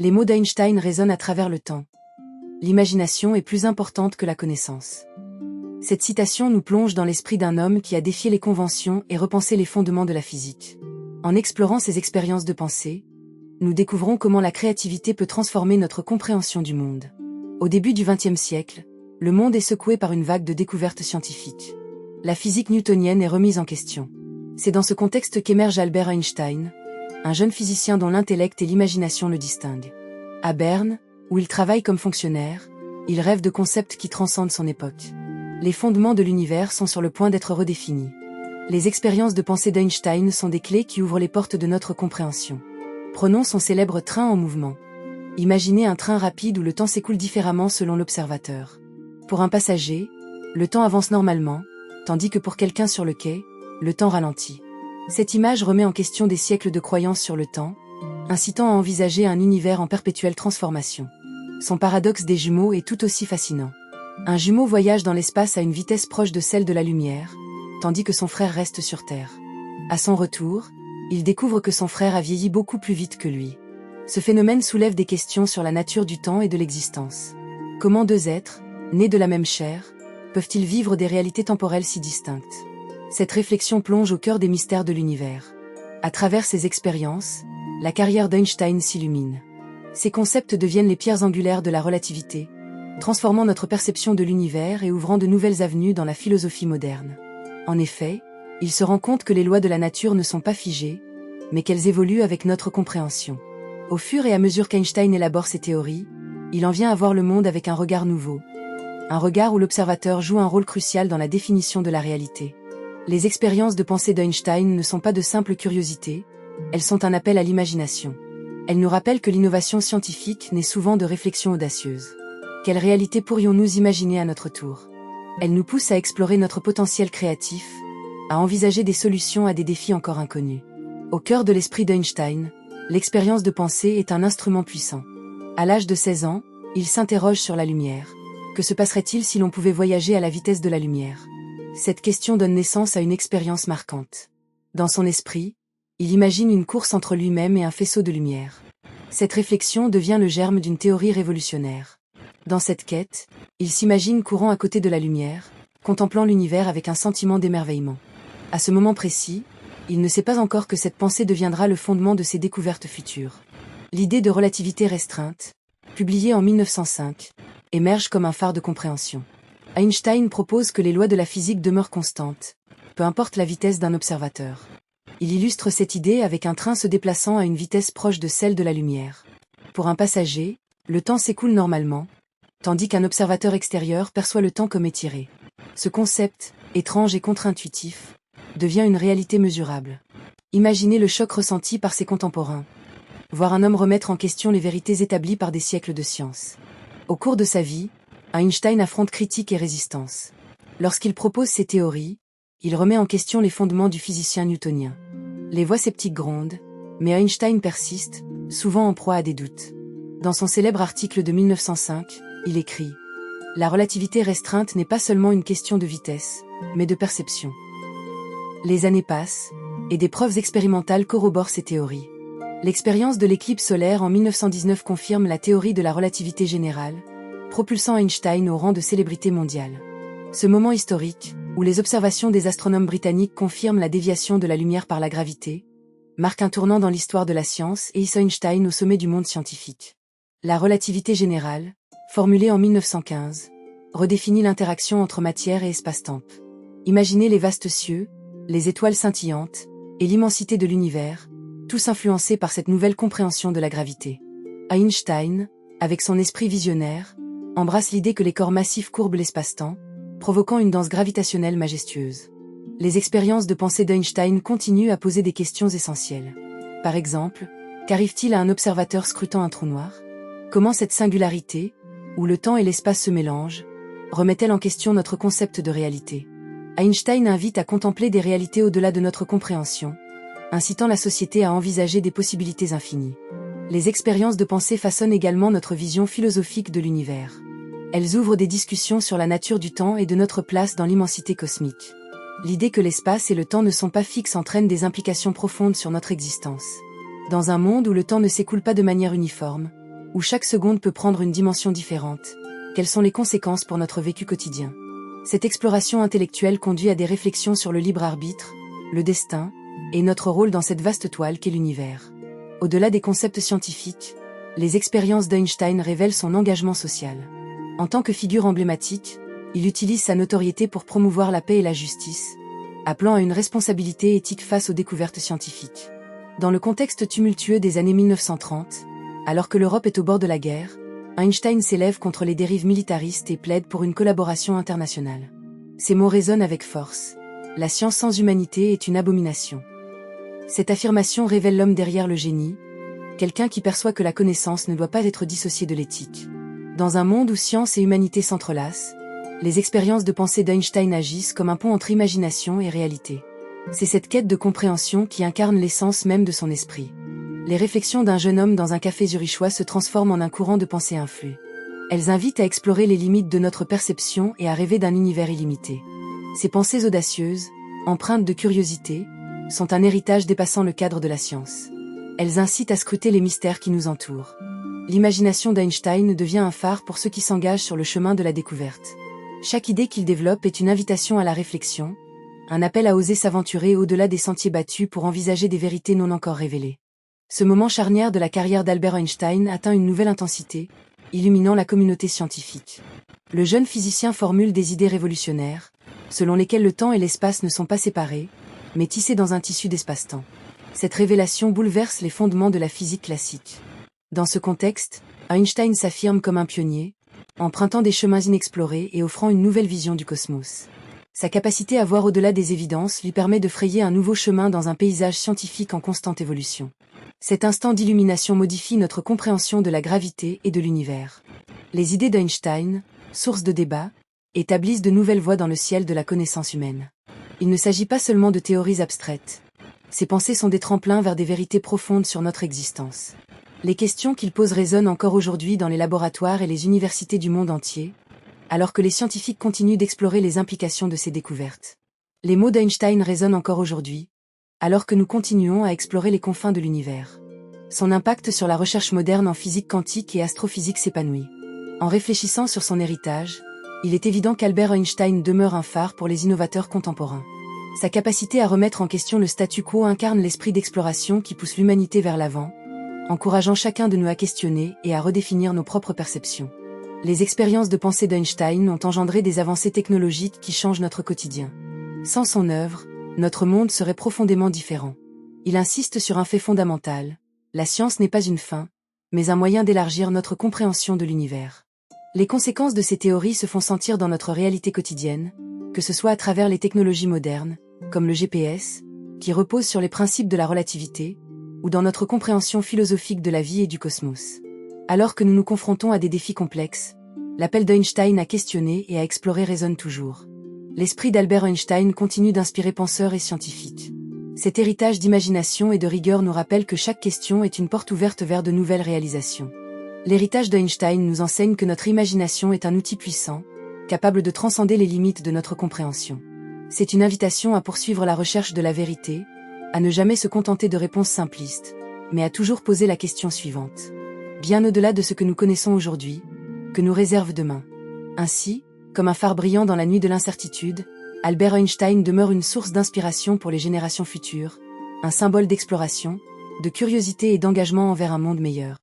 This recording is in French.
Les mots d'Einstein résonnent à travers le temps. L'imagination est plus importante que la connaissance. Cette citation nous plonge dans l'esprit d'un homme qui a défié les conventions et repensé les fondements de la physique. En explorant ses expériences de pensée, nous découvrons comment la créativité peut transformer notre compréhension du monde. Au début du XXe siècle, le monde est secoué par une vague de découvertes scientifiques. La physique newtonienne est remise en question. C'est dans ce contexte qu'émerge Albert Einstein, un jeune physicien dont l'intellect et l'imagination le distinguent. À Berne, où il travaille comme fonctionnaire, il rêve de concepts qui transcendent son époque. Les fondements de l'univers sont sur le point d'être redéfinis. Les expériences de pensée d'Einstein sont des clés qui ouvrent les portes de notre compréhension. Prenons son célèbre train en mouvement. Imaginez un train rapide où le temps s'écoule différemment selon l'observateur. Pour un passager, le temps avance normalement, tandis que pour quelqu'un sur le quai, le temps ralentit. Cette image remet en question des siècles de croyances sur le temps, incitant à envisager un univers en perpétuelle transformation. Son paradoxe des jumeaux est tout aussi fascinant. Un jumeau voyage dans l'espace à une vitesse proche de celle de la lumière, tandis que son frère reste sur Terre. À son retour, il découvre que son frère a vieilli beaucoup plus vite que lui. Ce phénomène soulève des questions sur la nature du temps et de l'existence. Comment deux êtres, nés de la même chair, peuvent-ils vivre des réalités temporelles si distinctes? Cette réflexion plonge au cœur des mystères de l'univers. À travers ces expériences, la carrière d'Einstein s'illumine. Ces concepts deviennent les pierres angulaires de la relativité, transformant notre perception de l'univers et ouvrant de nouvelles avenues dans la philosophie moderne. En effet, il se rend compte que les lois de la nature ne sont pas figées, mais qu'elles évoluent avec notre compréhension. Au fur et à mesure qu'Einstein élabore ses théories, il en vient à voir le monde avec un regard nouveau. Un regard où l'observateur joue un rôle crucial dans la définition de la réalité. Les expériences de pensée d'Einstein ne sont pas de simples curiosités, elles sont un appel à l'imagination. Elles nous rappellent que l'innovation scientifique naît souvent de réflexions audacieuses. Quelle réalité pourrions-nous imaginer à notre tour? Elles nous poussent à explorer notre potentiel créatif, à envisager des solutions à des défis encore inconnus. Au cœur de l'esprit d'Einstein, l'expérience de pensée est un instrument puissant. À l'âge de 16 ans, il s'interroge sur la lumière. Que se passerait-il si l'on pouvait voyager à la vitesse de la lumière? Cette question donne naissance à une expérience marquante. Dans son esprit, il imagine une course entre lui-même et un faisceau de lumière. Cette réflexion devient le germe d'une théorie révolutionnaire. Dans cette quête, il s'imagine courant à côté de la lumière, contemplant l'univers avec un sentiment d'émerveillement. À ce moment précis, il ne sait pas encore que cette pensée deviendra le fondement de ses découvertes futures. L'idée de relativité restreinte, publiée en 1905, émerge comme un phare de compréhension. Einstein propose que les lois de la physique demeurent constantes, peu importe la vitesse d'un observateur. Il illustre cette idée avec un train se déplaçant à une vitesse proche de celle de la lumière. Pour un passager, le temps s'écoule normalement, tandis qu'un observateur extérieur perçoit le temps comme étiré. Ce concept, étrange et contre-intuitif, devient une réalité mesurable. Imaginez le choc ressenti par ses contemporains. Voir un homme remettre en question les vérités établies par des siècles de science. Au cours de sa vie, Einstein affronte critique et résistance. Lorsqu'il propose ses théories, il remet en question les fondements du physicien newtonien. Les voix sceptiques grondent, mais Einstein persiste, souvent en proie à des doutes. Dans son célèbre article de 1905, il écrit « La relativité restreinte n'est pas seulement une question de vitesse, mais de perception. » Les années passent, et des preuves expérimentales corroborent ces théories. L'expérience de l'éclipse solaire en 1919 confirme la théorie de la relativité générale, propulsant Einstein au rang de célébrité mondiale. Ce moment historique, où les observations des astronomes britanniques confirment la déviation de la lumière par la gravité, marque un tournant dans l'histoire de la science et hisse Einstein au sommet du monde scientifique. La relativité générale, formulée en 1915, redéfinit l'interaction entre matière et espace-temps. Imaginez les vastes cieux, les étoiles scintillantes, et l'immensité de l'univers, tous influencés par cette nouvelle compréhension de la gravité. Einstein, avec son esprit visionnaire, embrasse l'idée que les corps massifs courbent l'espace-temps, provoquant une danse gravitationnelle majestueuse. Les expériences de pensée d'Einstein continuent à poser des questions essentielles. Par exemple, qu'arrive-t-il à un observateur scrutant un trou noir? Comment cette singularité, où le temps et l'espace se mélangent, remet-elle en question notre concept de réalité? Einstein invite à contempler des réalités au-delà de notre compréhension, incitant la société à envisager des possibilités infinies. Les expériences de pensée façonnent également notre vision philosophique de l'univers. Elles ouvrent des discussions sur la nature du temps et de notre place dans l'immensité cosmique. L'idée que l'espace et le temps ne sont pas fixes entraîne des implications profondes sur notre existence. Dans un monde où le temps ne s'écoule pas de manière uniforme, où chaque seconde peut prendre une dimension différente. Quelles sont les conséquences pour notre vécu quotidien? Cette exploration intellectuelle conduit à des réflexions sur le libre arbitre, le destin, et notre rôle dans cette vaste toile qu'est l'univers. Au-delà des concepts scientifiques, les expériences d'Einstein révèlent son engagement social. En tant que figure emblématique, il utilise sa notoriété pour promouvoir la paix et la justice, appelant à une responsabilité éthique face aux découvertes scientifiques. Dans le contexte tumultueux des années 1930, alors que l'Europe est au bord de la guerre, Einstein s'élève contre les dérives militaristes et plaide pour une collaboration internationale. Ces mots résonnent avec force. La science sans humanité est une abomination. Cette affirmation révèle l'homme derrière le génie, quelqu'un qui perçoit que la connaissance ne doit pas être dissociée de l'éthique. Dans un monde où science et humanité s'entrelacent, les expériences de pensée d'Einstein agissent comme un pont entre imagination et réalité. C'est cette quête de compréhension qui incarne l'essence même de son esprit. Les réflexions d'un jeune homme dans un café zurichois se transforment en un courant de pensée influe. Elles invitent à explorer les limites de notre perception et à rêver d'un univers illimité. Ces pensées audacieuses, empreintes de curiosité, sont un héritage dépassant le cadre de la science. Elles incitent à scruter les mystères qui nous entourent. L'imagination d'Einstein devient un phare pour ceux qui s'engagent sur le chemin de la découverte. Chaque idée qu'il développe est une invitation à la réflexion, un appel à oser s'aventurer au-delà des sentiers battus pour envisager des vérités non encore révélées. Ce moment charnière de la carrière d'Albert Einstein atteint une nouvelle intensité, illuminant la communauté scientifique. Le jeune physicien formule des idées révolutionnaires, selon lesquelles le temps et l'espace ne sont pas séparés, mais tissés dans un tissu d'espace-temps. Cette révélation bouleverse les fondements de la physique classique. Dans ce contexte, Einstein s'affirme comme un pionnier, empruntant des chemins inexplorés et offrant une nouvelle vision du cosmos. Sa capacité à voir au-delà des évidences lui permet de frayer un nouveau chemin dans un paysage scientifique en constante évolution. Cet instant d'illumination modifie notre compréhension de la gravité et de l'univers. Les idées d'Einstein, source de débat, établissent de nouvelles voies dans le ciel de la connaissance humaine. Il ne s'agit pas seulement de théories abstraites. Ces pensées sont des tremplins vers des vérités profondes sur notre existence. Les questions qu'il pose résonnent encore aujourd'hui dans les laboratoires et les universités du monde entier, alors que les scientifiques continuent d'explorer les implications de ces découvertes. Les mots d'Einstein résonnent encore aujourd'hui, alors que nous continuons à explorer les confins de l'univers. Son impact sur la recherche moderne en physique quantique et astrophysique s'épanouit. En réfléchissant sur son héritage, il est évident qu'Albert Einstein demeure un phare pour les innovateurs contemporains. Sa capacité à remettre en question le statu quo incarne l'esprit d'exploration qui pousse l'humanité vers l'avant, encourageant chacun de nous à questionner et à redéfinir nos propres perceptions. Les expériences de pensée d'Einstein ont engendré des avancées technologiques qui changent notre quotidien. Sans son œuvre, notre monde serait profondément différent. Il insiste sur un fait fondamental: la science n'est pas une fin, mais un moyen d'élargir notre compréhension de l'univers. Les conséquences de ces théories se font sentir dans notre réalité quotidienne, que ce soit à travers les technologies modernes, comme le GPS, qui repose sur les principes de la relativité, ou dans notre compréhension philosophique de la vie et du cosmos. Alors que nous nous confrontons à des défis complexes, l'appel d'Einstein à questionner et à explorer résonne toujours. L'esprit d'Albert Einstein continue d'inspirer penseurs et scientifiques. Cet héritage d'imagination et de rigueur nous rappelle que chaque question est une porte ouverte vers de nouvelles réalisations. L'héritage d'Einstein nous enseigne que notre imagination est un outil puissant, capable de transcender les limites de notre compréhension. C'est une invitation à poursuivre la recherche de la vérité, à ne jamais se contenter de réponses simplistes, mais à toujours poser la question suivante. Bien au-delà de ce que nous connaissons aujourd'hui, que nous réserve demain. Ainsi, comme un phare brillant dans la nuit de l'incertitude, Albert Einstein demeure une source d'inspiration pour les générations futures, un symbole d'exploration, de curiosité et d'engagement envers un monde meilleur.